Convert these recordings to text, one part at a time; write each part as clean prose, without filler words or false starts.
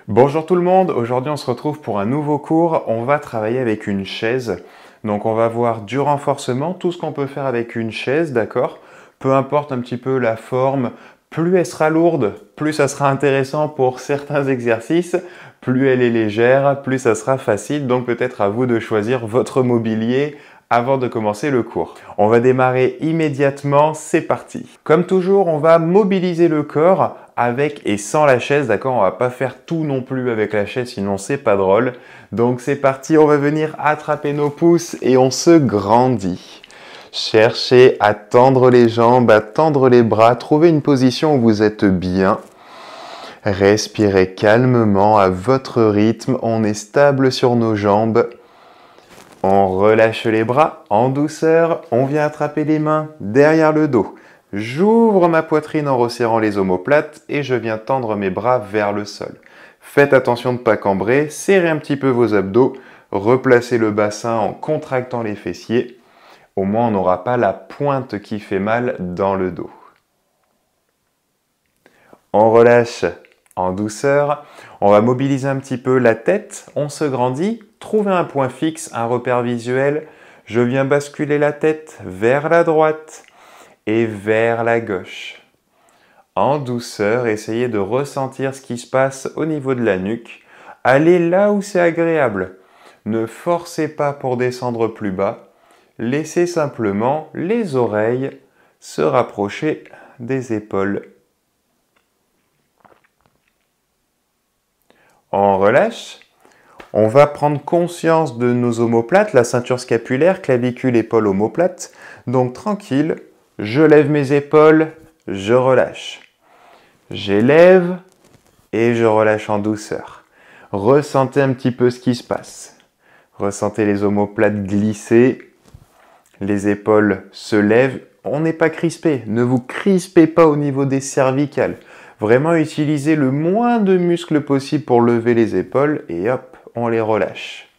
Bonjour tout le monde, aujourd'hui on se retrouve pour un nouveau cours. On va travailler avec une chaise. Donc on va voir du renforcement, tout ce qu'on peut faire avec une chaise, d'accord? Peu importe un petit peu la forme, plus elle sera lourde, plus ça sera intéressant pour certains exercices, plus elle est légère, plus ça sera facile. Donc peut-être à vous de choisir votre mobilier avant de commencer le cours. On va démarrer immédiatement, c'est parti. Comme toujours, on va mobiliser le corps avec et sans la chaise, d'accord? On va pas faire tout non plus avec la chaise, sinon c'est pas drôle. Donc c'est parti, on va venir attraper nos pouces et on se grandit. Cherchez à tendre les jambes, à tendre les bras, trouvez une position où vous êtes bien. Respirez calmement à votre rythme, on est stable sur nos jambes. On relâche les bras en douceur, on vient attraper les mains derrière le dos. J'ouvre ma poitrine en resserrant les omoplates et je viens tendre mes bras vers le sol. Faites attention de ne pas cambrer, serrez un petit peu vos abdos, replacez le bassin en contractant les fessiers. Au moins on n'aura pas la pointe qui fait mal dans le dos. On relâche en douceur, on va mobiliser un petit peu la tête, on se grandit, trouvez un point fixe, un repère visuel. Je viens basculer la tête vers la droite et vers la gauche. En douceur, essayez de ressentir ce qui se passe au niveau de la nuque. Allez là où c'est agréable. Ne forcez pas pour descendre plus bas. Laissez simplement les oreilles se rapprocher des épaules. On relâche. On va prendre conscience de nos omoplates, la ceinture scapulaire, clavicule, épaule, omoplate. Donc tranquille, je lève mes épaules, je relâche. J'élève et je relâche en douceur. Ressentez un petit peu ce qui se passe. Ressentez les omoplates glisser, les épaules se lèvent. On n'est pas crispé, ne vous crispez pas au niveau des cervicales. Vraiment utilisez le moins de muscles possible pour lever les épaules et hop, on les relâche.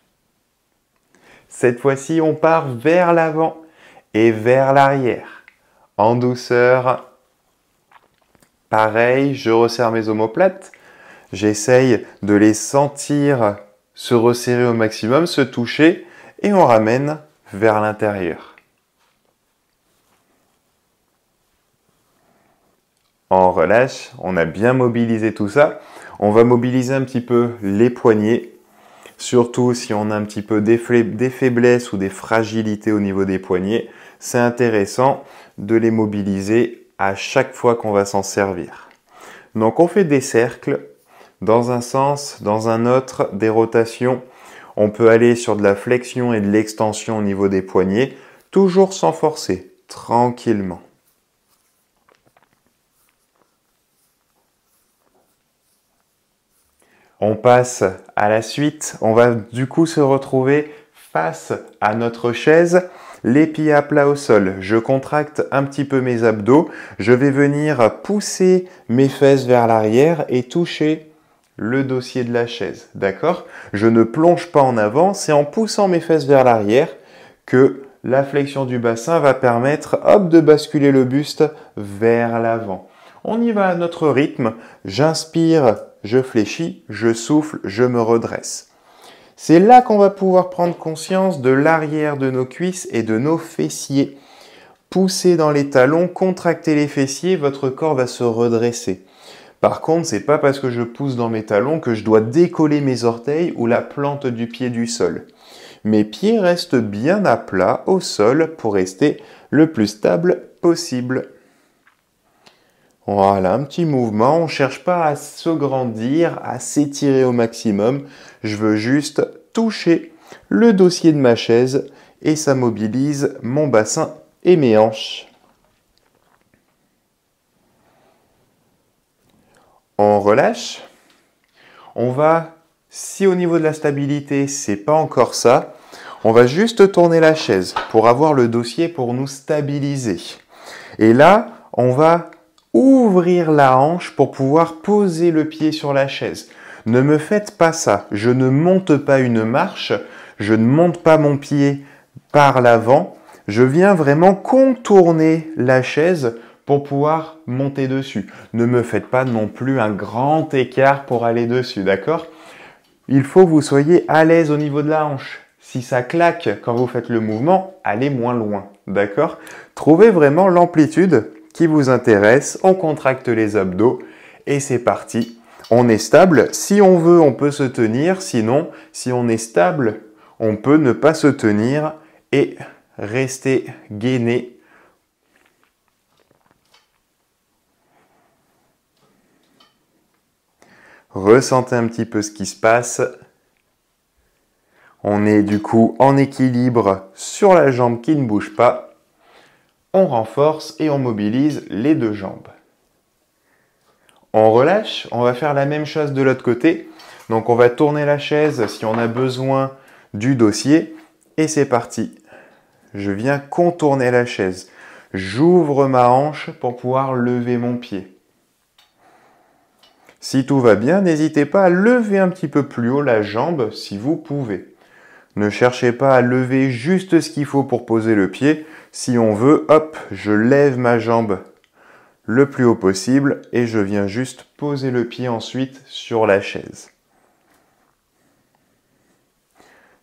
Cette fois-ci, on part vers l'avant et vers l'arrière. En douceur, pareil, je resserre mes omoplates. J'essaye de les sentir se resserrer au maximum, se toucher et on ramène vers l'intérieur. On relâche, on a bien mobilisé tout ça. On va mobiliser un petit peu les poignets, surtout si on a un petit peu des faiblesses ou des fragilités au niveau des poignets. C'est intéressant de les mobiliser à chaque fois qu'on va s'en servir. Donc on fait des cercles dans un sens, dans un autre, des rotations. On peut aller sur de la flexion et de l'extension au niveau des poignets, toujours sans forcer, tranquillement. On passe à la suite, on va du coup se retrouver face à notre chaise, les pieds à plat au sol. Je contracte un petit peu mes abdos, je vais venir pousser mes fesses vers l'arrière et toucher le dossier de la chaise, d'accord? Je ne plonge pas en avant, c'est en poussant mes fesses vers l'arrière que la flexion du bassin va permettre, hop, de basculer le buste vers l'avant. On y va à notre rythme, j'inspire, je fléchis, je souffle, je me redresse. C'est là qu'on va pouvoir prendre conscience de l'arrière de nos cuisses et de nos fessiers. Poussez dans les talons, contractez les fessiers, votre corps va se redresser. Par contre, ce n'est pas parce que je pousse dans mes talons que je dois décoller mes orteils ou la plante du pied du sol. Mes pieds restent bien à plat au sol pour rester le plus stable possible. Voilà, un petit mouvement, on ne cherche pas à se grandir, à s'étirer au maximum. Je veux juste toucher le dossier de ma chaise et ça mobilise mon bassin et mes hanches. On relâche. On va, si au niveau de la stabilité, c'est pas encore ça, on va juste tourner la chaise pour avoir le dossier pour nous stabiliser. Et là, on va ouvrir la hanche pour pouvoir poser le pied sur la chaise. Ne me faites pas ça. Je ne monte pas une marche. Je ne monte pas mon pied par l'avant. Je viens vraiment contourner la chaise pour pouvoir monter dessus. Ne me faites pas non plus un grand écart pour aller dessus, d'accord? Il faut que vous soyez à l'aise au niveau de la hanche. Si ça claque quand vous faites le mouvement, allez moins loin, d'accord? Trouvez vraiment l'amplitude qui vous intéresse, on contracte les abdos et c'est parti. On est stable, si on veut, on peut se tenir, sinon, si on est stable, on peut ne pas se tenir et rester gainé. Ressentez un petit peu ce qui se passe. On est du coup en équilibre sur la jambe qui ne bouge pas. On renforce et on mobilise les deux jambes. On relâche, on va faire la même chose de l'autre côté. Donc on va tourner la chaise si on a besoin du dossier. Et c'est parti. Je viens contourner la chaise. J'ouvre ma hanche pour pouvoir lever mon pied. Si tout va bien, n'hésitez pas à lever un petit peu plus haut la jambe si vous pouvez. Ne cherchez pas à lever juste ce qu'il faut pour poser le pied. Si on veut, hop, je lève ma jambe le plus haut possible et je viens juste poser le pied ensuite sur la chaise.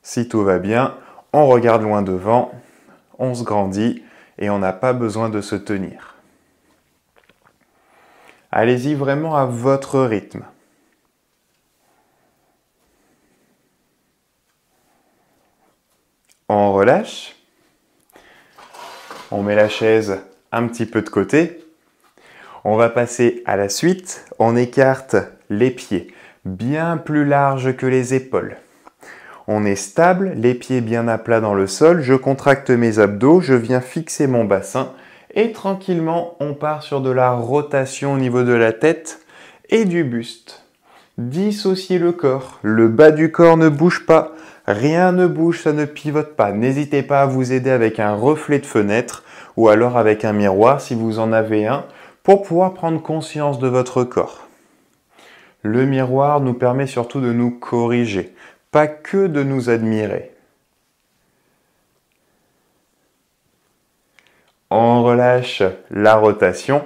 Si tout va bien, on regarde loin devant, on se grandit et on n'a pas besoin de se tenir. Allez-y vraiment à votre rythme. On relâche. On met la chaise un petit peu de côté. On va passer à la suite. On écarte les pieds bien plus larges que les épaules. On est stable, les pieds bien à plat dans le sol. Je contracte mes abdos, je viens fixer mon bassin. Et tranquillement, on part sur de la rotation au niveau de la tête et du buste. Dissociez le corps. Le bas du corps ne bouge pas. Rien ne bouge, ça ne pivote pas. N'hésitez pas à vous aider avec un reflet de fenêtre ou alors avec un miroir si vous en avez un pour pouvoir prendre conscience de votre corps. Le miroir nous permet surtout de nous corriger, pas que de nous admirer. On relâche la rotation.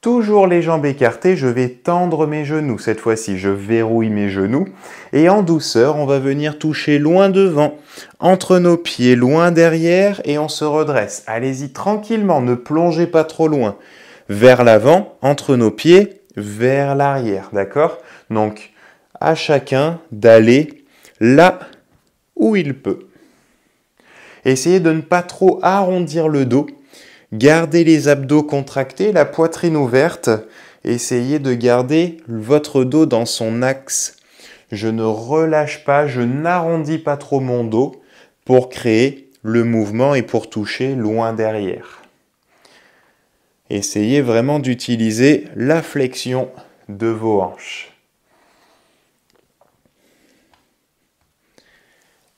Toujours les jambes écartées, je vais tendre mes genoux. Cette fois-ci, je verrouille mes genoux. Et en douceur, on va venir toucher loin devant, entre nos pieds, loin derrière, et on se redresse. Allez-y tranquillement, ne plongez pas trop loin. Vers l'avant, entre nos pieds, vers l'arrière, d'accord? Donc, à chacun d'aller là où il peut. Essayez de ne pas trop arrondir le dos. Gardez les abdos contractés, la poitrine ouverte. Essayez de garder votre dos dans son axe. Je ne relâche pas, je n'arrondis pas trop mon dos pour créer le mouvement et pour toucher loin derrière. Essayez vraiment d'utiliser la flexion de vos hanches.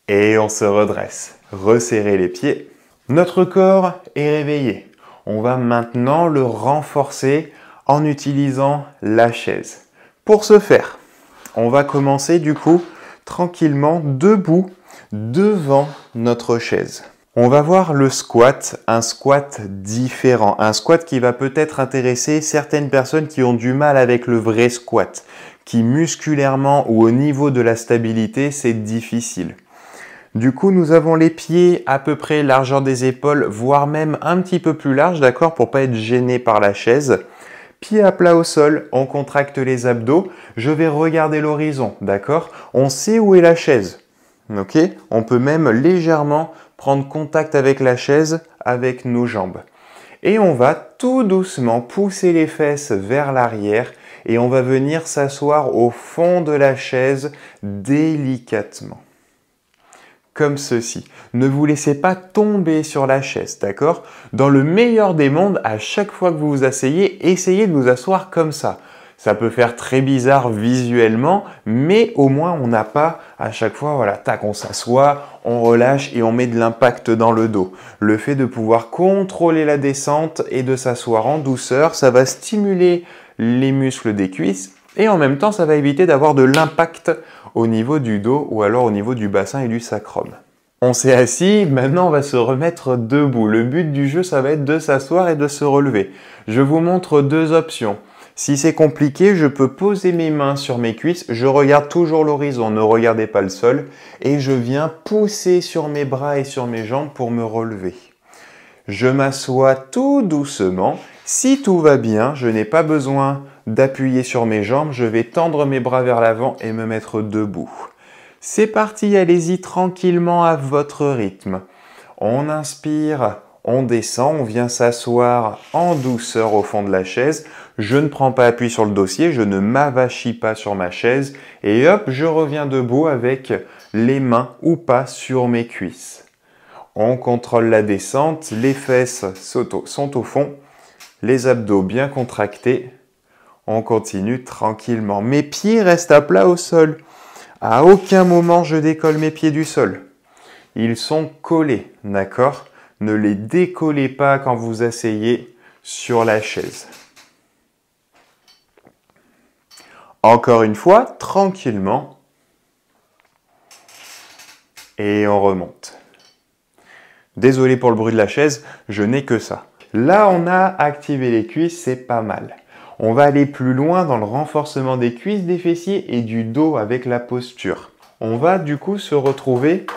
Et on se redresse. Resserrez les pieds. Notre corps est réveillé. On va maintenant le renforcer en utilisant la chaise. Pour ce faire, on va commencer du coup tranquillement debout devant notre chaise. On va voir le squat, un squat différent. Un squat qui va peut-être intéresser certaines personnes qui ont du mal avec le vrai squat, qui musculairement ou au niveau de la stabilité, c'est difficile. Du coup, nous avons les pieds à peu près largeur des épaules, voire même un petit peu plus large, d'accord, pour pas être gêné par la chaise. Pieds à plat au sol, on contracte les abdos. Je vais regarder l'horizon, d'accord? On sait où est la chaise, ok? On peut même légèrement prendre contact avec la chaise, avec nos jambes. Et on va tout doucement pousser les fesses vers l'arrière et on va venir s'asseoir au fond de la chaise délicatement. Comme ceci. Ne vous laissez pas tomber sur la chaise, d'accord? Dans le meilleur des mondes, à chaque fois que vous vous asseyez, essayez de vous asseoir comme ça. Ça peut faire très bizarre visuellement, mais au moins on n'a pas à chaque fois, voilà, tac, on s'assoit, on relâche et on met de l'impact dans le dos. Le fait de pouvoir contrôler la descente et de s'asseoir en douceur, ça va stimuler les muscles des cuisses et en même temps, ça va éviter d'avoir de l'impact au niveau du dos ou alors au niveau du bassin et du sacrum. On s'est assis, maintenant on va se remettre debout. Le but du jeu, ça va être de s'asseoir et de se relever. Je vous montre deux options. Si c'est compliqué, je peux poser mes mains sur mes cuisses, je regarde toujours l'horizon, ne regardez pas le sol, et je viens pousser sur mes bras et sur mes jambes pour me relever. Je m'assois tout doucement. Si tout va bien, je n'ai pas besoin d'appuyer sur mes jambes, je vais tendre mes bras vers l'avant et me mettre debout. C'est parti, allez-y tranquillement à votre rythme. On inspire, on descend, on vient s'asseoir en douceur au fond de la chaise. Je ne prends pas appui sur le dossier, je ne m'avachis pas sur ma chaise. Et hop, je reviens debout avec les mains ou pas sur mes cuisses. On contrôle la descente, les fesses sont au fond, les abdos bien contractés. On continue tranquillement. Mes pieds restent à plat au sol. À aucun moment je décolle mes pieds du sol. Ils sont collés, d'accord? Ne les décollez pas quand vous asseyez sur la chaise. Encore une fois, tranquillement. Et on remonte. Désolé pour le bruit de la chaise, je n'ai que ça. Là, on a activé les cuisses, c'est pas mal. On va aller plus loin dans le renforcement des cuisses, des fessiers et du dos avec la posture. On va du coup se retrouver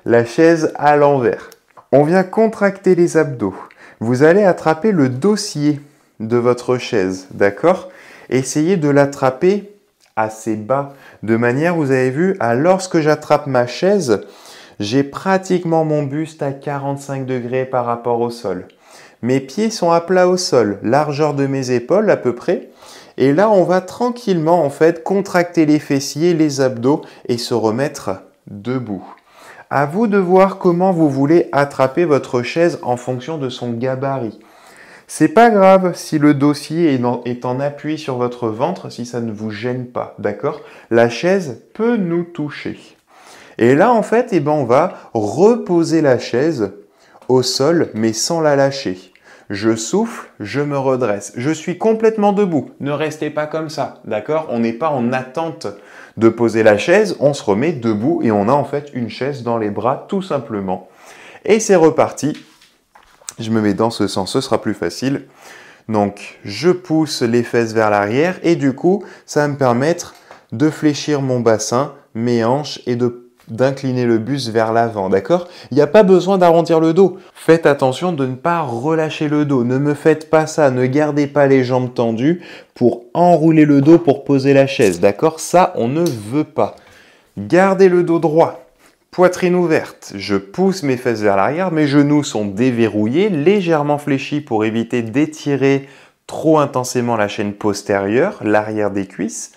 la chaise à l'envers. On vient contracter les abdos. Vous allez attraper le dossier de votre chaise, d'accord? Essayez de l'attraper assez bas, de manière, vous avez vu, lorsque j'attrape ma chaise, j'ai pratiquement mon buste à 45 degrés par rapport au sol. Mes pieds sont à plat au sol, largeur de mes épaules à peu près. Et là, on va tranquillement en fait contracter les fessiers, les abdos et se remettre debout. À vous de voir comment vous voulez attraper votre chaise en fonction de son gabarit. C'est pas grave si le dossier est en appui sur votre ventre, si ça ne vous gêne pas, d'accord? La chaise peut nous toucher. Et là, en fait, on va reposer la chaise au sol, mais sans la lâcher. Je souffle, je me redresse. Je suis complètement debout. Ne restez pas comme ça, d'accord? On n'est pas en attente de poser la chaise, on se remet debout et on a en fait une chaise dans les bras, tout simplement. Et c'est reparti. Je me mets dans ce sens, ce sera plus facile. Donc, je pousse les fesses vers l'arrière et du coup, ça va me permettre de fléchir mon bassin, mes hanches et d'incliner le buste vers l'avant, d'accord? Il n'y a pas besoin d'arrondir le dos. Faites attention de ne pas relâcher le dos. Ne me faites pas ça. Ne gardez pas les jambes tendues pour enrouler le dos pour poser la chaise, d'accord? Ça, on ne veut pas. Gardez le dos droit. Poitrine ouverte. Je pousse mes fesses vers l'arrière. Mes genoux sont déverrouillés, légèrement fléchis pour éviter d'étirer trop intensément la chaîne postérieure, l'arrière des cuisses.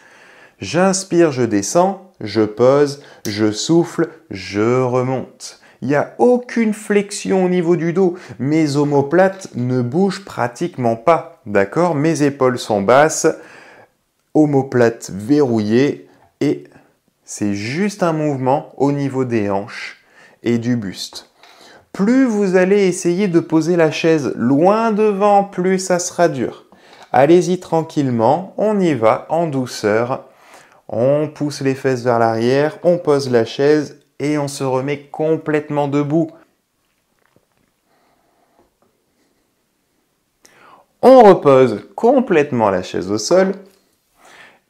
J'inspire, je descends, je pose, je souffle, je remonte. Il n'y a aucune flexion au niveau du dos. Mes omoplates ne bougent pratiquement pas. D'accord? Mes épaules sont basses, omoplates verrouillées et c'est juste un mouvement au niveau des hanches et du buste. Plus vous allez essayer de poser la chaise loin devant, plus ça sera dur. Allez-y tranquillement, on y va en douceur. On pousse les fesses vers l'arrière, on pose la chaise et on se remet complètement debout. On repose complètement la chaise au sol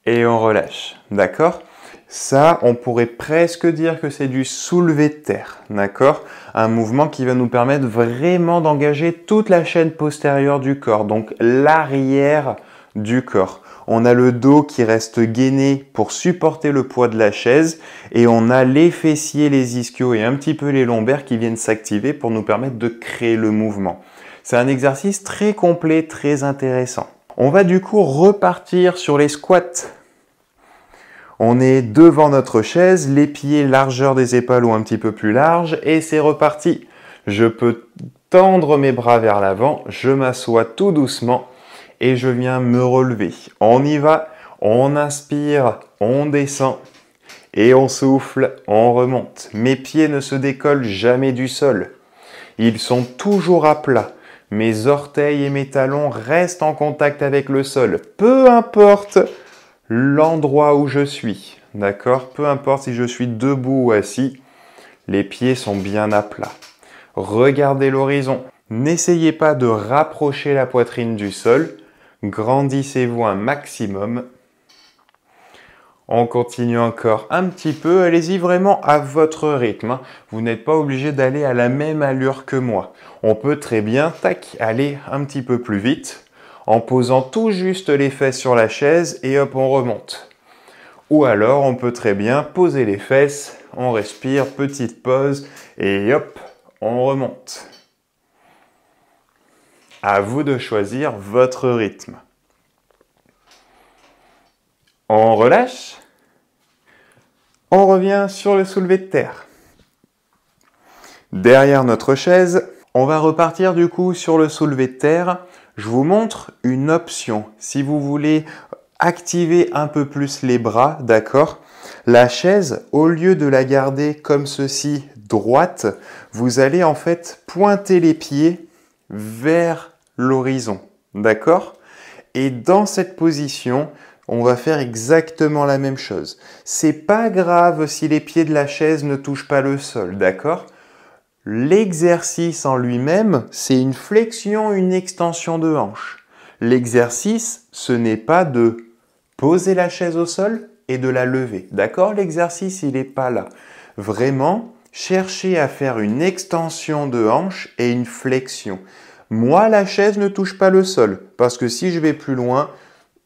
et on relâche, d'accord? Ça, on pourrait presque dire que c'est du soulevé de terre, d'accord? Un mouvement qui va nous permettre vraiment d'engager toute la chaîne postérieure du corps, donc l'arrière du corps. On a le dos qui reste gainé pour supporter le poids de la chaise et on a les fessiers, les ischios et un petit peu les lombaires qui viennent s'activer pour nous permettre de créer le mouvement. C'est un exercice très complet, très intéressant. On va du coup repartir sur les squats. On est devant notre chaise, les pieds largeur des épaules ou un petit peu plus large et c'est reparti. Je peux tendre mes bras vers l'avant, je m'assois tout doucement et je viens me relever. On y va, on inspire, on descend et on souffle, on remonte. Mes pieds ne se décollent jamais du sol. Ils sont toujours à plat. Mes orteils et mes talons restent en contact avec le sol. Peu importe l'endroit où je suis, d'accord? Peu importe si je suis debout ou assis, Les pieds sont bien à plat. Regardez l'horizon. N'essayez pas de rapprocher la poitrine du sol. Grandissez-vous un maximum. On continue encore un petit peu. Allez-y vraiment à votre rythme. Vous n'êtes pas obligé d'aller à la même allure que moi. On peut très bien, tac, aller un petit peu plus vite en posant tout juste les fesses sur la chaise et hop, on remonte. Ou alors, on peut très bien poser les fesses, on respire, petite pause et hop, on remonte. À vous de choisir votre rythme. On relâche. On revient sur le soulevé de terre. Derrière notre chaise, on va repartir du coup sur le soulevé de terre. Je vous montre une option. Si vous voulez activer un peu plus les bras, d'accord? La chaise, au lieu de la garder comme ceci, droite, vous allez en fait pointer les pieds vers l'horizon, d'accord? Et dans cette position, on va faire exactement la même chose. C'est pas grave si les pieds de la chaise ne touchent pas le sol, d'accord? L'exercice en lui-même, c'est une flexion, une extension de hanche. L'exercice, ce n'est pas de poser la chaise au sol et de la lever. D'accord? L'exercice, il n'est pas là. Vraiment, cherchez à faire une extension de hanche et une flexion. Moi, la chaise ne touche pas le sol parce que si je vais plus loin,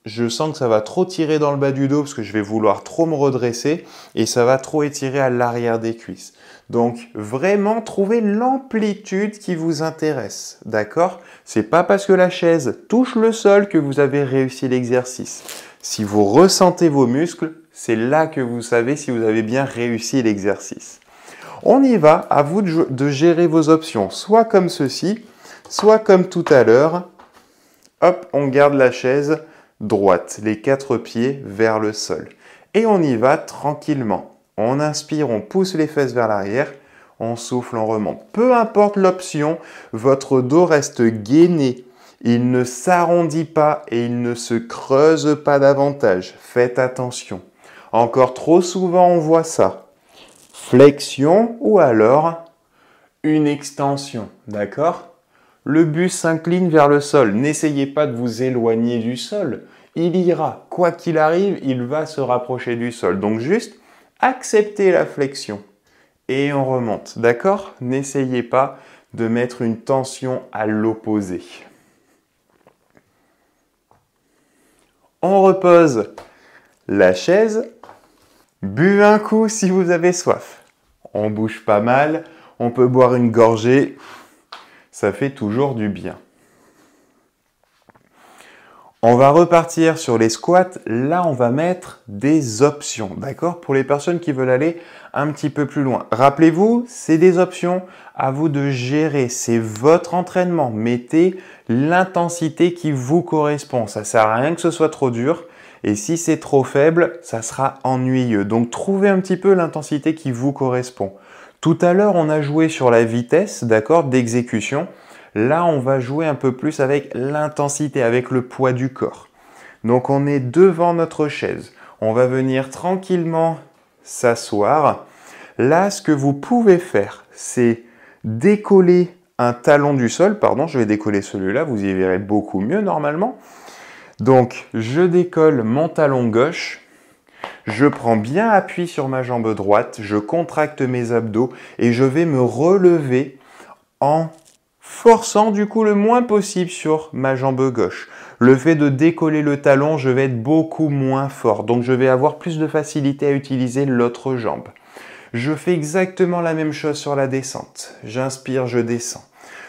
je sens que ça va trop tirer dans le bas du dos parce que je vais vouloir trop me redresser et ça va trop étirer à l'arrière des cuisses. Donc, vraiment, trouvez l'amplitude qui vous intéresse, d'accord? C'est pas parce que la chaise touche le sol que vous avez réussi l'exercice. Si vous ressentez vos muscles, c'est là que vous savez si vous avez bien réussi l'exercice. On y va, à vous de gérer vos options, soit comme ceci, soit comme tout à l'heure. Hop, on garde la chaise droite, les 4 pieds vers le sol. Et on y va tranquillement. On inspire, on pousse les fesses vers l'arrière, on souffle, on remonte. Peu importe l'option, votre dos reste gainé. Il ne s'arrondit pas et il ne se creuse pas davantage. Faites attention. Encore trop souvent, on voit ça. Flexion ou alors une extension, d'accord? Le bus s'incline vers le sol. N'essayez pas de vous éloigner du sol. Il ira. Quoi qu'il arrive, il va se rapprocher du sol. Donc juste, acceptez la flexion. Et on remonte, d'accord? N'essayez pas de mettre une tension à l'opposé. On repose la chaise. Buvez un coup si vous avez soif. On bouge pas mal. On peut boire une gorgée. Ça fait toujours du bien. On va repartir sur les squats. Là, on va mettre des options, d'accord? Pour les personnes qui veulent aller un petit peu plus loin. Rappelez-vous, c'est des options, à vous de gérer. C'est votre entraînement. Mettez l'intensité qui vous correspond. Ça ne sert à rien que ce soit trop dur. Et si c'est trop faible, ça sera ennuyeux. Donc, trouvez un petit peu l'intensité qui vous correspond. Tout à l'heure, on a joué sur la vitesse, d'accord, d'exécution. Là, on va jouer un peu plus avec l'intensité, avec le poids du corps. Donc, on est devant notre chaise. On va venir tranquillement s'asseoir. Là, ce que vous pouvez faire, c'est décoller un talon du sol. Pardon, je vais décoller celui-là, vous y verrez beaucoup mieux normalement. Donc, je décolle mon talon gauche. Je prends bien appui sur ma jambe droite. Je contracte mes abdos et je vais me relever en forçant du coup le moins possible sur ma jambe gauche. Le fait de décoller le talon, je vais être beaucoup moins fort. Donc, je vais avoir plus de facilité à utiliser l'autre jambe. Je fais exactement la même chose sur la descente. J'inspire, je descends.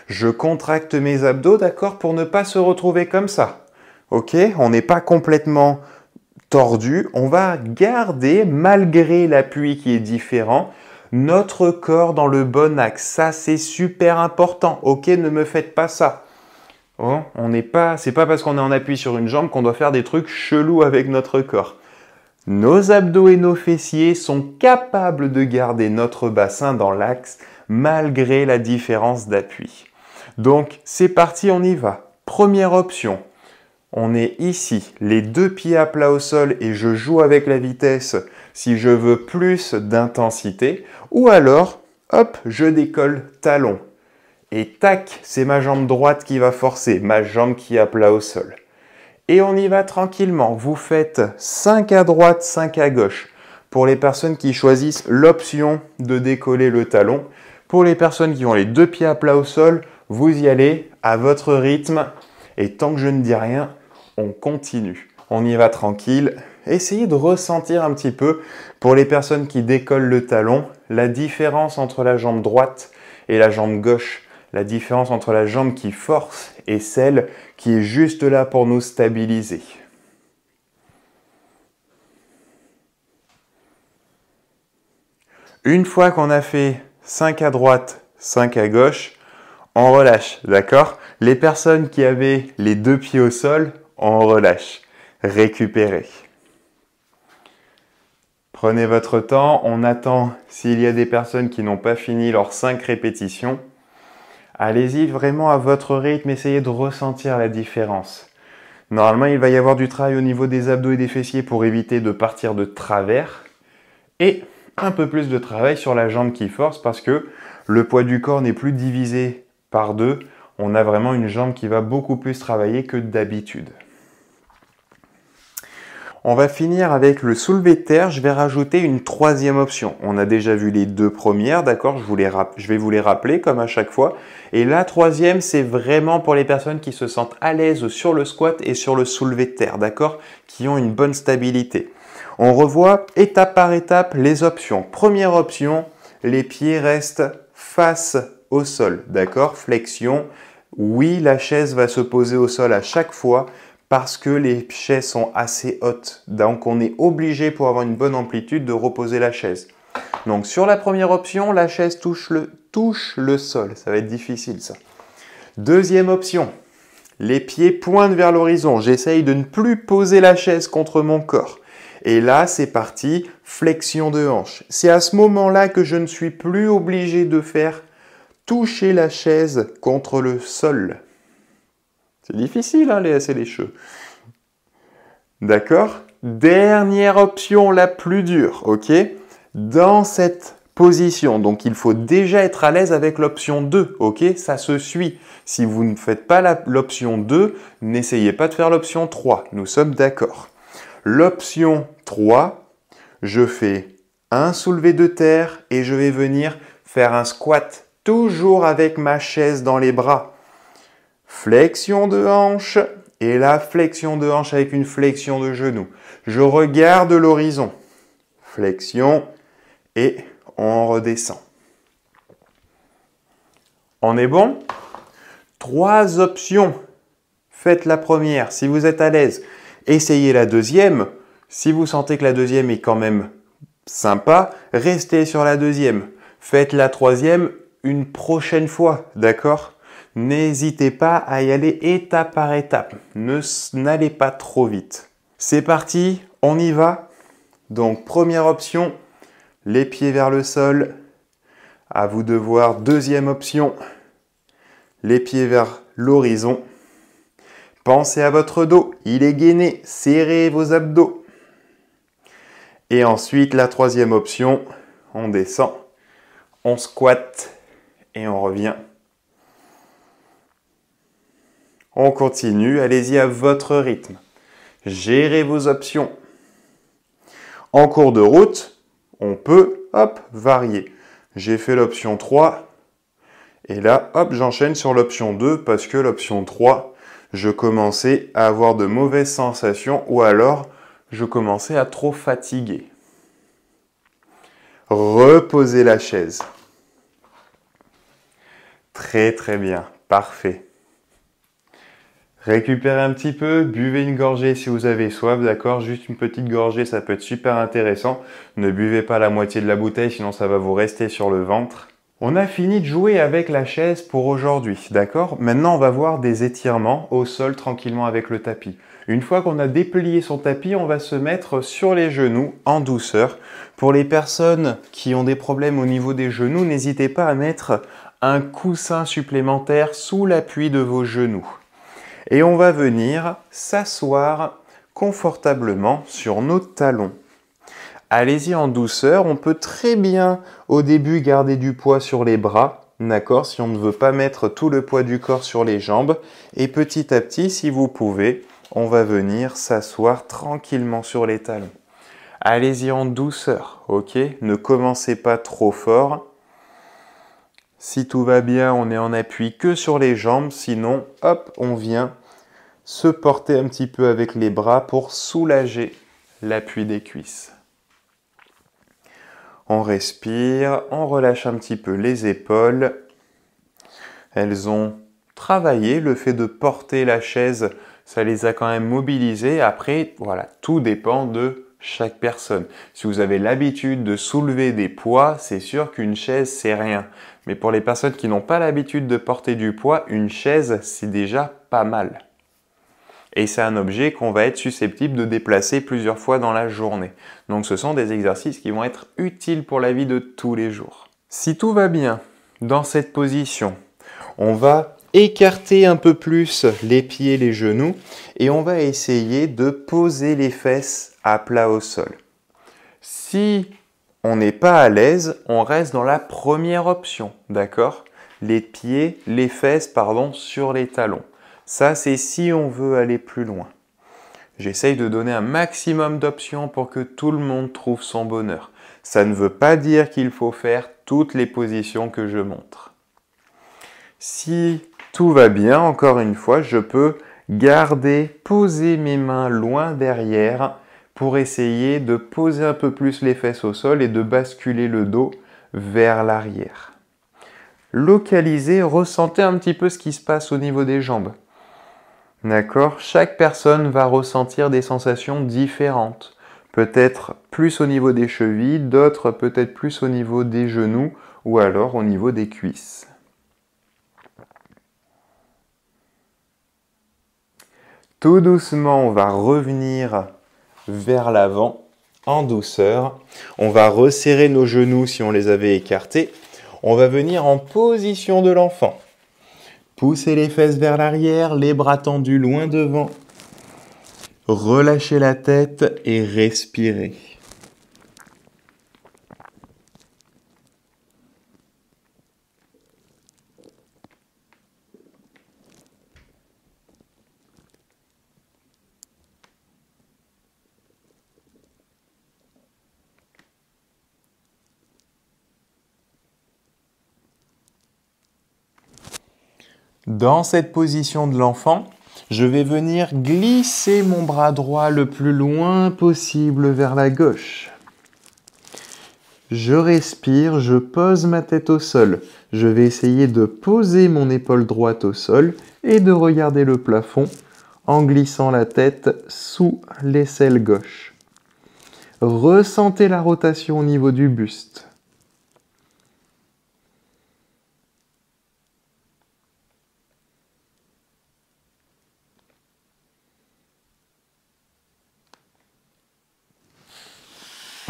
Je contracte mes abdos, d'accord, pour ne pas se retrouver comme ça. Ok, on n'est pas complètement tordu. On va garder, malgré l'appui qui est différent, notre corps dans le bon axe. Ça, c'est super important. Ok, ne me faites pas ça. Oh, c'est pas parce qu'on est en appui sur une jambe qu'on doit faire des trucs chelous avec notre corps. Nos abdos et nos fessiers sont capables de garder notre bassin dans l'axe malgré la différence d'appui. Donc, c'est parti, on y va. Première option. On est ici, les 2 pieds à plat au sol et je joue avec la vitesse si je veux plus d'intensité. Ou alors, hop, je décolle talon. Et tac, c'est ma jambe droite qui va forcer, ma jambe qui est à plat au sol. Et on y va tranquillement. Vous faites 5 à droite, 5 à gauche. Pour les personnes qui choisissent l'option de décoller le talon. Pour les personnes qui ont les deux pieds à plat au sol, vous y allez à votre rythme. Et tant que je ne dis rien, on continue. On y va tranquille. Essayez de ressentir un petit peu, pour les personnes qui décollent le talon, la différence entre la jambe droite et la jambe gauche. La différence entre la jambe qui force et celle qui est juste là pour nous stabiliser. Une fois qu'on a fait 5 à droite, 5 à gauche, on relâche, d'accord? Les personnes qui avaient les deux pieds au sol, on relâche. Récupérez. Prenez votre temps, on attend s'il y a des personnes qui n'ont pas fini leurs 5 répétitions. Allez-y vraiment à votre rythme, essayez de ressentir la différence. Normalement, il va y avoir du travail au niveau des abdos et des fessiers pour éviter de partir de travers. Et un peu plus de travail sur la jambe qui force parce que le poids du corps n'est plus divisé par deux. On a vraiment une jambe qui va beaucoup plus travailler que d'habitude. On va finir avec le soulevé de terre. Je vais rajouter une troisième option. On a déjà vu les deux premières, d'accord? Je vais vous les rappeler comme à chaque fois. Et la troisième, c'est vraiment pour les personnes qui se sentent à l'aise sur le squat et sur le soulevé de terre, d'accord? Qui ont une bonne stabilité. On revoit étape par étape les options. Première option, les pieds restent face au sol, d'accord? Flexion. Oui, la chaise va se poser au sol à chaque fois, parce que les chaises sont assez hautes. Donc, on est obligé, pour avoir une bonne amplitude, de reposer la chaise. Donc, sur la première option, la chaise touche le sol. Ça va être difficile, ça. Deuxième option, les pieds pointent vers l'horizon. J'essaye de ne plus poser la chaise contre mon corps. Et là, c'est parti, flexion de hanche. C'est à ce moment-là que je ne suis plus obligé de faire toucher la chaise contre le sol. C'est difficile, hein, les cheveux. D'accord? Dernière option, la plus dure, ok? Dans cette position, donc il faut déjà être à l'aise avec l'option 2, ok? Ça se suit. Si vous ne faites pas l'option 2, n'essayez pas de faire l'option 3. Nous sommes d'accord. L'option 3, je fais un soulevé de terre et je vais venir faire un squat, toujours avec ma chaise dans les bras. Flexion de hanche et la flexion de hanche avec une flexion de genou. Je regarde l'horizon. Flexion et on redescend. On est bon? 3 options. Faites la première si vous êtes à l'aise. Essayez la deuxième. Si vous sentez que la deuxième est quand même sympa, restez sur la deuxième. Faites la troisième une prochaine fois, d'accord? N'hésitez pas à y aller étape par étape. N'allez pas trop vite. C'est parti, on y va. Donc, première option, les pieds vers le sol. À vous de voir. Deuxième option, les pieds vers l'horizon. Pensez à votre dos, il est gainé. Serrez vos abdos. Et ensuite, la troisième option, on descend, on squatte et on revient. On continue, allez-y à votre rythme. Gérez vos options. En cours de route, on peut, hop, varier. J'ai fait l'option 3 et là, hop, j'enchaîne sur l'option 2 parce que l'option 3, je commençais à avoir de mauvaises sensations ou alors je commençais à trop fatiguer. Reposez la chaise. Très très bien, parfait. Récupérez un petit peu, buvez une gorgée si vous avez soif, d'accord? Juste une petite gorgée, ça peut être super intéressant. Ne buvez pas la moitié de la bouteille, sinon ça va vous rester sur le ventre. On a fini de jouer avec la chaise pour aujourd'hui, d'accord? Maintenant, on va voir des étirements au sol tranquillement avec le tapis. Une fois qu'on a déplié son tapis, on va se mettre sur les genoux en douceur. Pour les personnes qui ont des problèmes au niveau des genoux, n'hésitez pas à mettre un coussin supplémentaire sous l'appui de vos genoux. Et on va venir s'asseoir confortablement sur nos talons. Allez-y en douceur, on peut très bien au début garder du poids sur les bras, d'accord, si on ne veut pas mettre tout le poids du corps sur les jambes. Et petit à petit, si vous pouvez, on va venir s'asseoir tranquillement sur les talons. Allez-y en douceur, ok? Ne commencez pas trop fort. Si tout va bien, on est en appui que sur les jambes, sinon, hop, on vient se porter un petit peu avec les bras pour soulager l'appui des cuisses. On respire, on relâche un petit peu les épaules. Elles ont travaillé, le fait de porter la chaise, ça les a quand même mobilisées. Après, voilà, tout dépend de chaque personne. Si vous avez l'habitude de soulever des poids, c'est sûr qu'une chaise, c'est rien. Mais pour les personnes qui n'ont pas l'habitude de porter du poids, une chaise, c'est déjà pas mal. Et c'est un objet qu'on va être susceptible de déplacer plusieurs fois dans la journée. Donc ce sont des exercices qui vont être utiles pour la vie de tous les jours. Si tout va bien dans cette position, on va écarter un peu plus les pieds, les genoux et on va essayer de poser les fesses à plat au sol. Si on n'est pas à l'aise, on reste dans la première option, d'accord? Les pieds, les fesses, pardon, sur les talons. Ça, c'est si on veut aller plus loin. J'essaye de donner un maximum d'options pour que tout le monde trouve son bonheur. Ça ne veut pas dire qu'il faut faire toutes les positions que je montre. Si tout va bien, encore une fois, je peux poser mes mains loin derrière pour essayer de poser un peu plus les fesses au sol et de basculer le dos vers l'arrière. Localisez, ressentez un petit peu ce qui se passe au niveau des jambes. D'accord? Chaque personne va ressentir des sensations différentes. Peut-être plus au niveau des chevilles, d'autres peut-être plus au niveau des genoux ou alors au niveau des cuisses. Tout doucement, on va revenir vers l'avant en douceur. On va resserrer nos genoux si on les avait écartés. On va venir en position de l'enfant. Poussez les fesses vers l'arrière, les bras tendus loin devant. Relâchez la tête et respirez. Dans cette position de l'enfant, je vais venir glisser mon bras droit le plus loin possible vers la gauche. Je respire, je pose ma tête au sol. Je vais essayer de poser mon épaule droite au sol et de regarder le plafond en glissant la tête sous l'aisselle gauche. Ressentez la rotation au niveau du buste.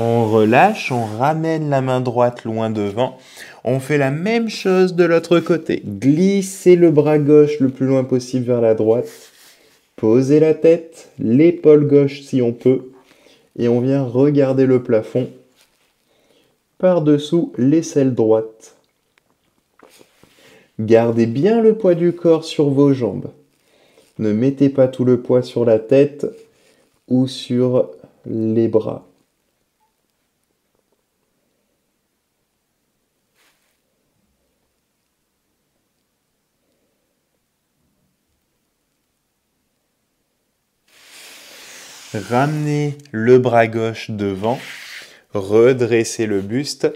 On relâche, on ramène la main droite loin devant. On fait la même chose de l'autre côté. Glissez le bras gauche le plus loin possible vers la droite. Posez la tête, l'épaule gauche si on peut. Et on vient regarder le plafond par-dessous l'aisselle droite. Gardez bien le poids du corps sur vos jambes. Ne mettez pas tout le poids sur la tête ou sur les bras. Ramenez le bras gauche devant, redressez le buste.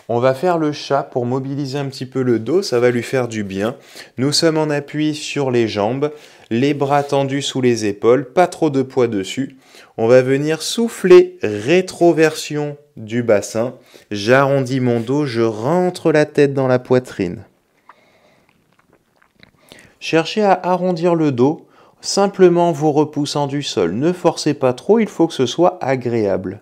On va faire le chat pour mobiliser un petit peu le dos, ça va lui faire du bien. Nous sommes en appui sur les jambes, les bras tendus sous les épaules, pas trop de poids dessus. On va venir souffler, rétroversion du bassin. J'arrondis mon dos, je rentre la tête dans la poitrine. Cherchez à arrondir le dos, simplement vous repoussant du sol. Ne forcez pas trop, il faut que ce soit agréable.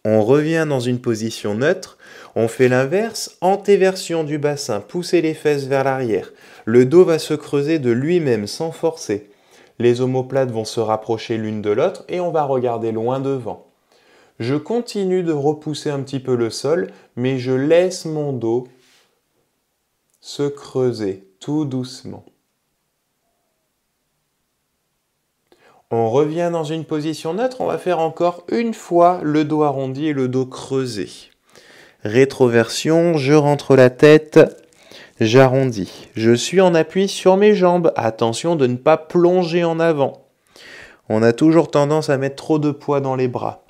On revient dans une position neutre, on fait l'inverse, antéversion du bassin, poussez les fesses vers l'arrière. Le dos va se creuser de lui-même sans forcer. Les omoplates vont se rapprocher l'une de l'autre et on va regarder loin devant. Je continue de repousser un petit peu le sol, mais je laisse mon dos se creuser tout doucement. On revient dans une position neutre, on va faire encore une fois le dos arrondi et le dos creusé. Rétroversion, je rentre la tête, j'arrondis. Je suis en appui sur mes jambes, attention de ne pas plonger en avant. On a toujours tendance à mettre trop de poids dans les bras.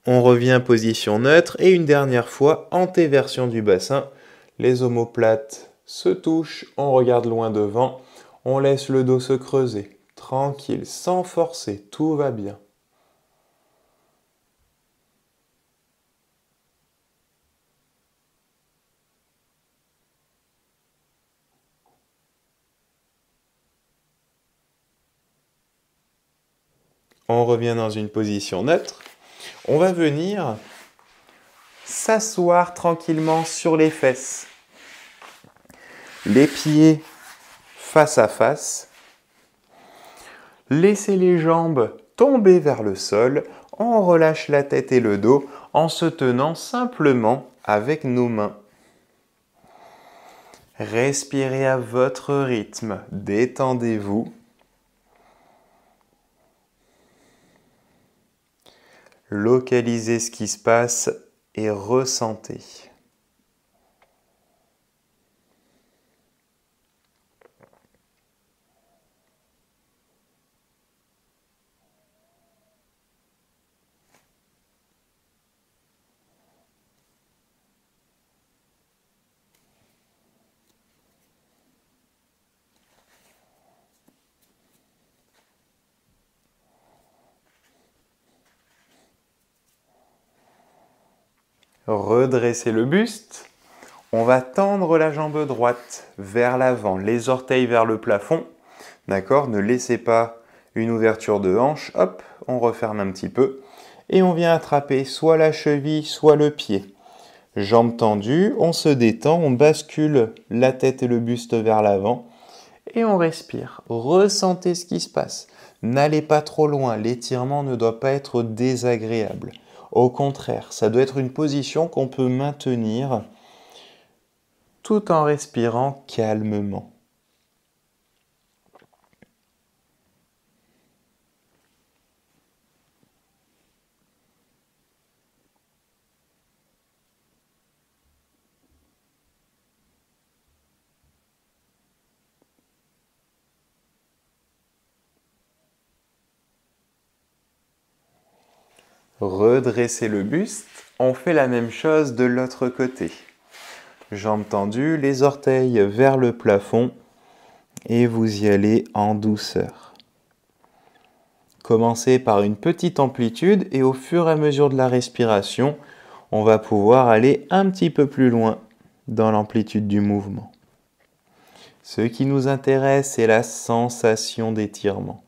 On revient position neutre et une dernière fois, antéversion du bassin. Les omoplates se touchent, on regarde loin devant, on laisse le dos se creuser. Tranquille, sans forcer, tout va bien. On revient dans une position neutre. On va venir s'asseoir tranquillement sur les fesses. Les pieds face à face. Laissez les jambes tomber vers le sol. On relâche la tête et le dos en se tenant simplement avec nos mains. Respirez à votre rythme. Détendez-vous. Localisez ce qui se passe et ressentez. Redressez le buste. On va tendre la jambe droite vers l'avant, les orteils vers le plafond. D'accord? Ne laissez pas une ouverture de hanche. Hop, on referme un petit peu. Et on vient attraper soit la cheville, soit le pied. Jambes tendues, on se détend, on bascule la tête et le buste vers l'avant. Et on respire. Ressentez ce qui se passe. N'allez pas trop loin. L'étirement ne doit pas être désagréable. Au contraire, ça doit être une position qu'on peut maintenir tout en respirant calmement. Redressez le buste. On fait la même chose de l'autre côté. Jambes tendues, les orteils vers le plafond et vous y allez en douceur. Commencez par une petite amplitude et au fur et à mesure de la respiration, on va pouvoir aller un petit peu plus loin dans l'amplitude du mouvement. Ce qui nous intéresse, c'est la sensation d'étirement.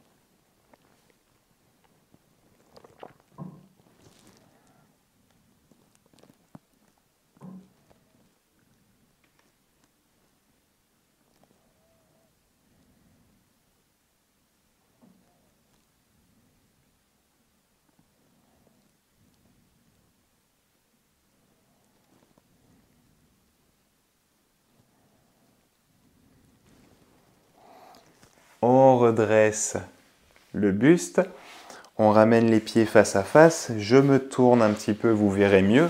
On redresse le buste, on ramène les pieds face à face, je me tourne un petit peu, vous verrez mieux.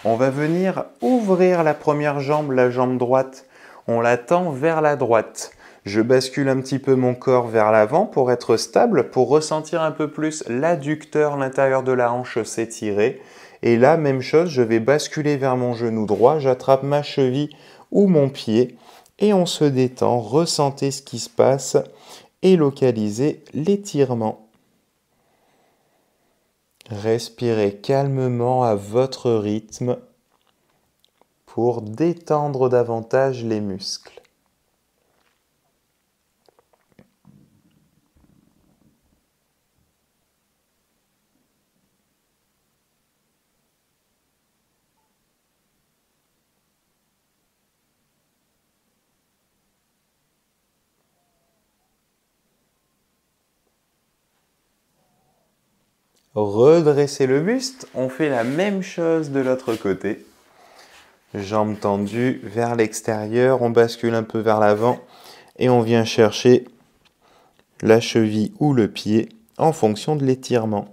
On va venir ouvrir la première jambe, la jambe droite, on la tend vers la droite. Je bascule un petit peu mon corps vers l'avant pour être stable, pour ressentir un peu plus l'adducteur, l'intérieur de la hanche s'étirer. Et là, même chose, je vais basculer vers mon genou droit, j'attrape ma cheville ou mon pied et on se détend, ressentez ce qui se passe et localisez l'étirement. Respirez calmement à votre rythme pour détendre davantage les muscles. redresser le buste. On fait la même chose de l'autre côté. Jambes tendues vers l'extérieur, on bascule un peu vers l'avant et on vient chercher la cheville ou le pied en fonction de l'étirement.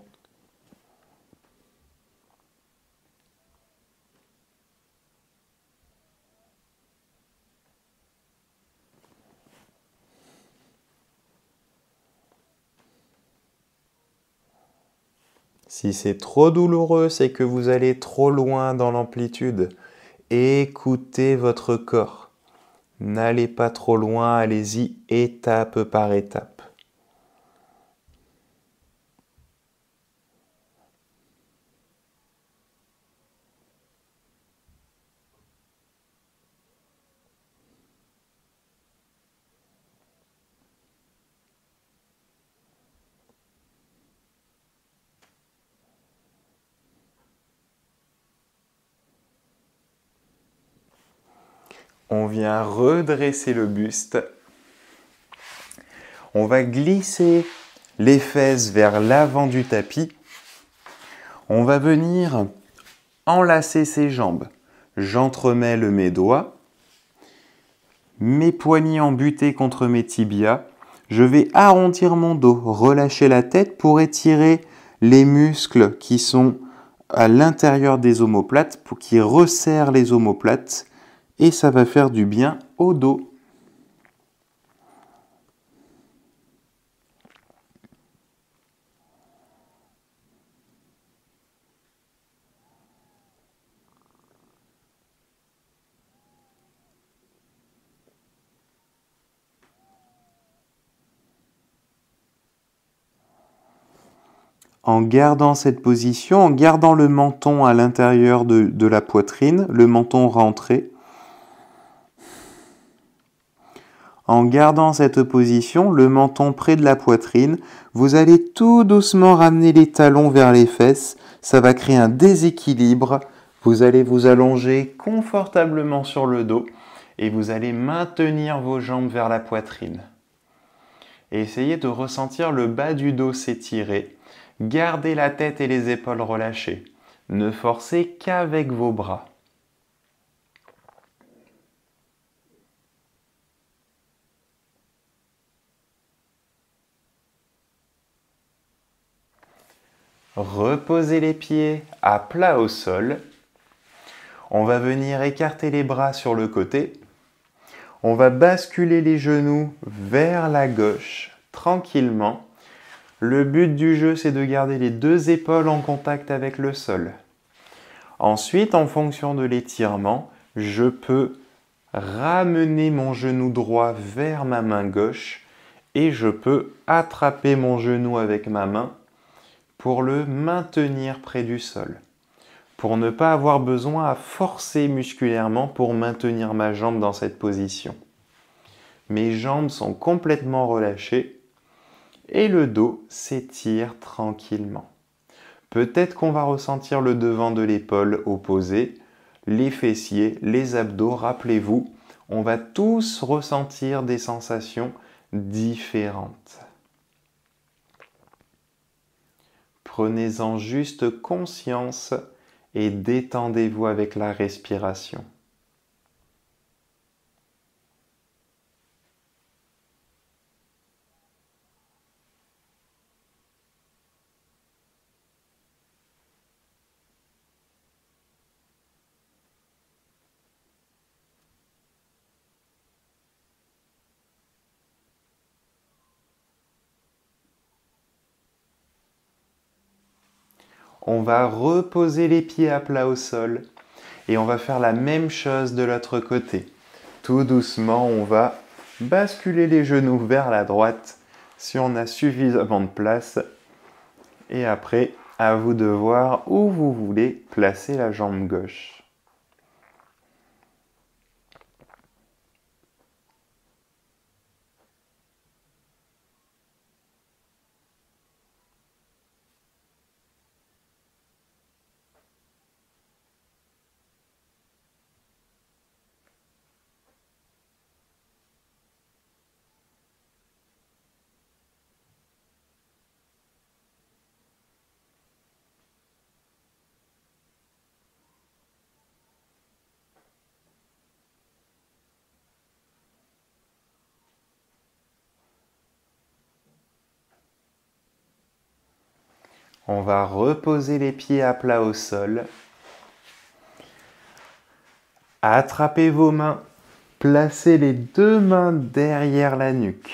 Si c'est trop douloureux, c'est que vous allez trop loin dans l'amplitude. Écoutez votre corps. N'allez pas trop loin, allez-y étape par étape. On vient redresser le buste. On va glisser les fesses vers l'avant du tapis. On va venir enlacer ses jambes. J'entremêle mes doigts. Mes poignets embutés contre mes tibias. Je vais arrondir mon dos, relâcher la tête pour étirer les muscles qui sont à l'intérieur des omoplates, pour qu'ils resserrent les omoplates. Et ça va faire du bien au dos. En gardant cette position, en gardant le menton à l'intérieur de la poitrine, le menton rentré. En gardant cette position, le menton près de la poitrine, vous allez tout doucement ramener les talons vers les fesses. Ça va créer un déséquilibre. Vous allez vous allonger confortablement sur le dos et vous allez maintenir vos jambes vers la poitrine. Et essayez de ressentir le bas du dos s'étirer. Gardez la tête et les épaules relâchées. Ne forcez qu'avec vos bras. Reposez les pieds à plat au sol. On va venir écarter les bras sur le côté. On va basculer les genoux vers la gauche tranquillement. Le but du jeu, c'est de garder les deux épaules en contact avec le sol. Ensuite, en fonction de l'étirement, je peux ramener mon genou droit vers ma main gauche et je peux attraper mon genou avec ma main pour le maintenir près du sol. Pour ne pas avoir besoin à forcer musculairement pour maintenir ma jambe dans cette position. Mes jambes sont complètement relâchées et le dos s'étire tranquillement. Peut-être qu'on va ressentir le devant de l'épaule opposé, les fessiers, les abdos. Rappelez-vous, on va tous ressentir des sensations différentes. Prenez-en juste conscience et détendez-vous avec la respiration. On va reposer les pieds à plat au sol et on va faire la même chose de l'autre côté. Tout doucement, on va basculer les genoux vers la droite si on a suffisamment de place. Et après, à vous de voir où vous voulez placer la jambe gauche. On va reposer les pieds à plat au sol. Attrapez vos mains. Placez les deux mains derrière la nuque.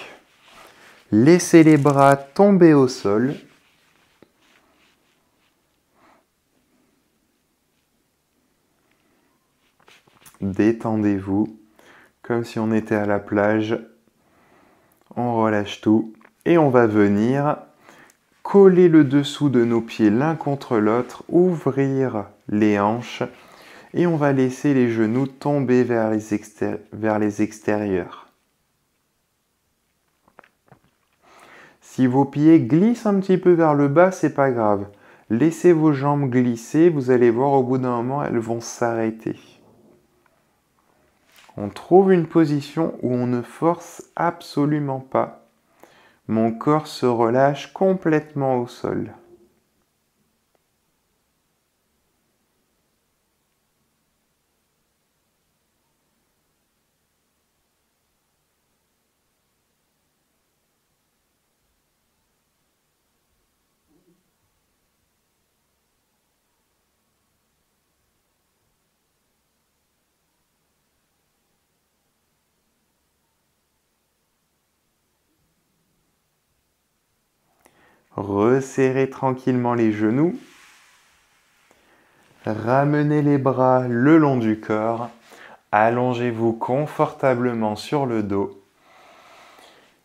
Laissez les bras tomber au sol. Détendez-vous, comme si on était à la plage. On relâche tout et on va venir coller le dessous de nos pieds l'un contre l'autre, ouvrir les hanches et on va laisser les genoux tomber vers les extérieurs. Si vos pieds glissent un petit peu vers le bas, c'est pas grave. Laissez vos jambes glisser, vous allez voir au bout d'un moment, elles vont s'arrêter. On trouve une position où on ne force absolument pas. Mon corps se relâche complètement au sol. Resserrez tranquillement les genoux. Ramenez les bras le long du corps. Allongez-vous confortablement sur le dos.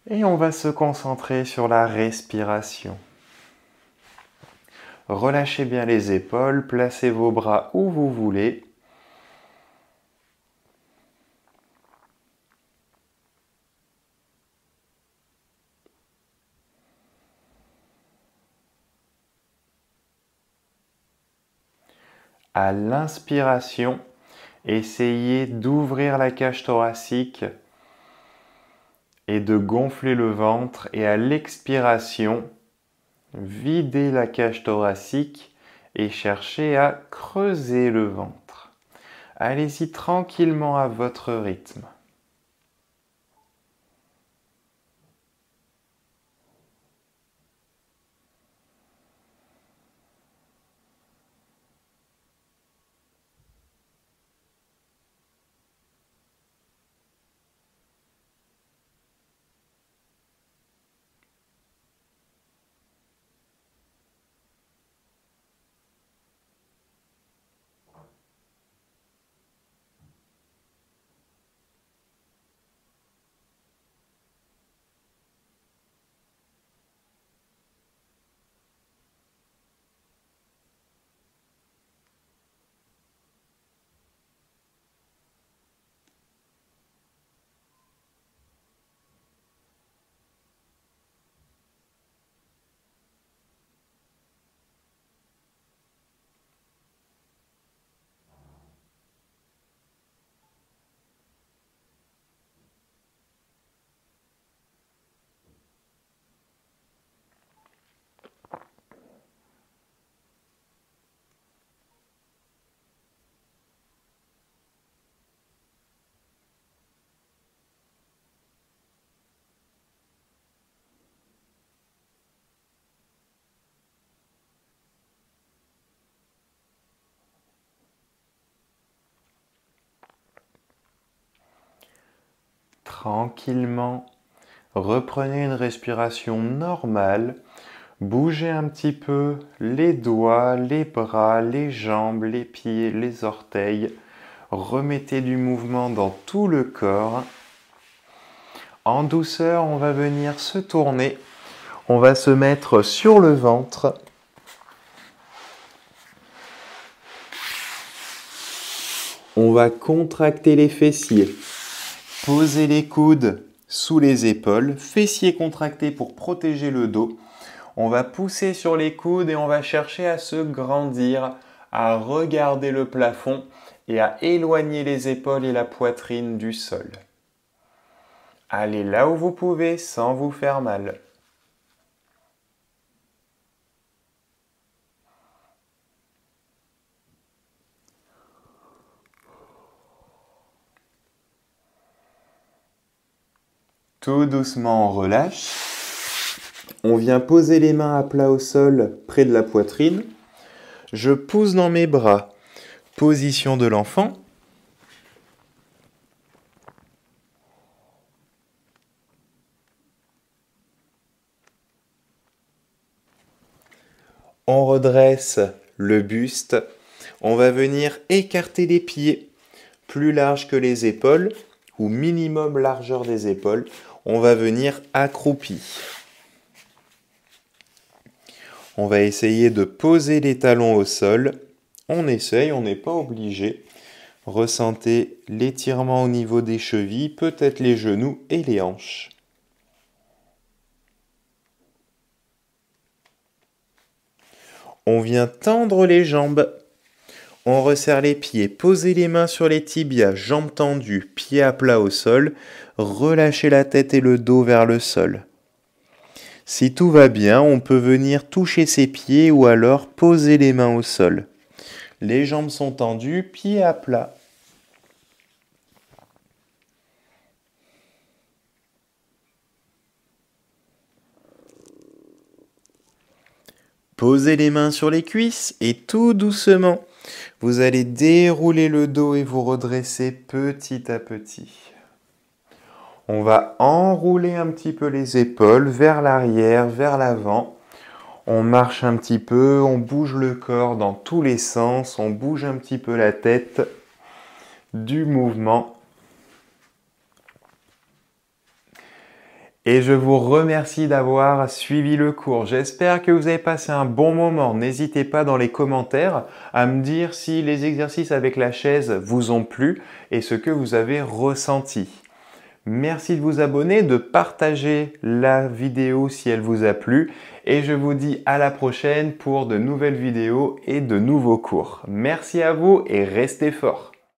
Et on va se concentrer sur la respiration. Relâchez bien les épaules, placez vos bras où vous voulez. À l'inspiration, essayez d'ouvrir la cage thoracique et de gonfler le ventre. Et à l'expiration, videz la cage thoracique et cherchez à creuser le ventre. Allez-y tranquillement à votre rythme. Tranquillement, reprenez une respiration normale. Bougez un petit peu les doigts, les bras, les jambes, les pieds, les orteils. Remettez du mouvement dans tout le corps. En douceur, on va venir se tourner. On va se mettre sur le ventre. On va contracter les fessiers. Posez les coudes sous les épaules. Fessiers contractés pour protéger le dos. On va pousser sur les coudes et on va chercher à se grandir, à regarder le plafond et à éloigner les épaules et la poitrine du sol. Allez là où vous pouvez sans vous faire mal. Tout doucement, on relâche. On vient poser les mains à plat au sol près de la poitrine. Je pousse dans mes bras, position de l'enfant. On redresse le buste. On va venir écarter les pieds plus larges que les épaules ou minimum largeur des épaules. On va venir accroupi. On va essayer de poser les talons au sol. On essaye, on n'est pas obligé. Ressentez l'étirement au niveau des chevilles, peut-être les genoux et les hanches. On vient tendre les jambes. On resserre les pieds, posez les mains sur les tibias, jambes tendues, pieds à plat au sol. Relâchez la tête et le dos vers le sol. Si tout va bien, on peut venir toucher ses pieds ou alors poser les mains au sol. Les jambes sont tendues, pieds à plat. Posez les mains sur les cuisses et tout doucement, vous allez dérouler le dos et vous redresser petit à petit. On va enrouler un petit peu les épaules vers l'arrière, vers l'avant. On marche un petit peu, on bouge le corps dans tous les sens, on bouge un petit peu la tête du mouvement. Et je vous remercie d'avoir suivi le cours. J'espère que vous avez passé un bon moment. N'hésitez pas dans les commentaires à me dire si les exercices avec la chaise vous ont plu et ce que vous avez ressenti. Merci de vous abonner, de partager la vidéo si elle vous a plu et je vous dis à la prochaine pour de nouvelles vidéos et de nouveaux cours. Merci à vous et restez forts.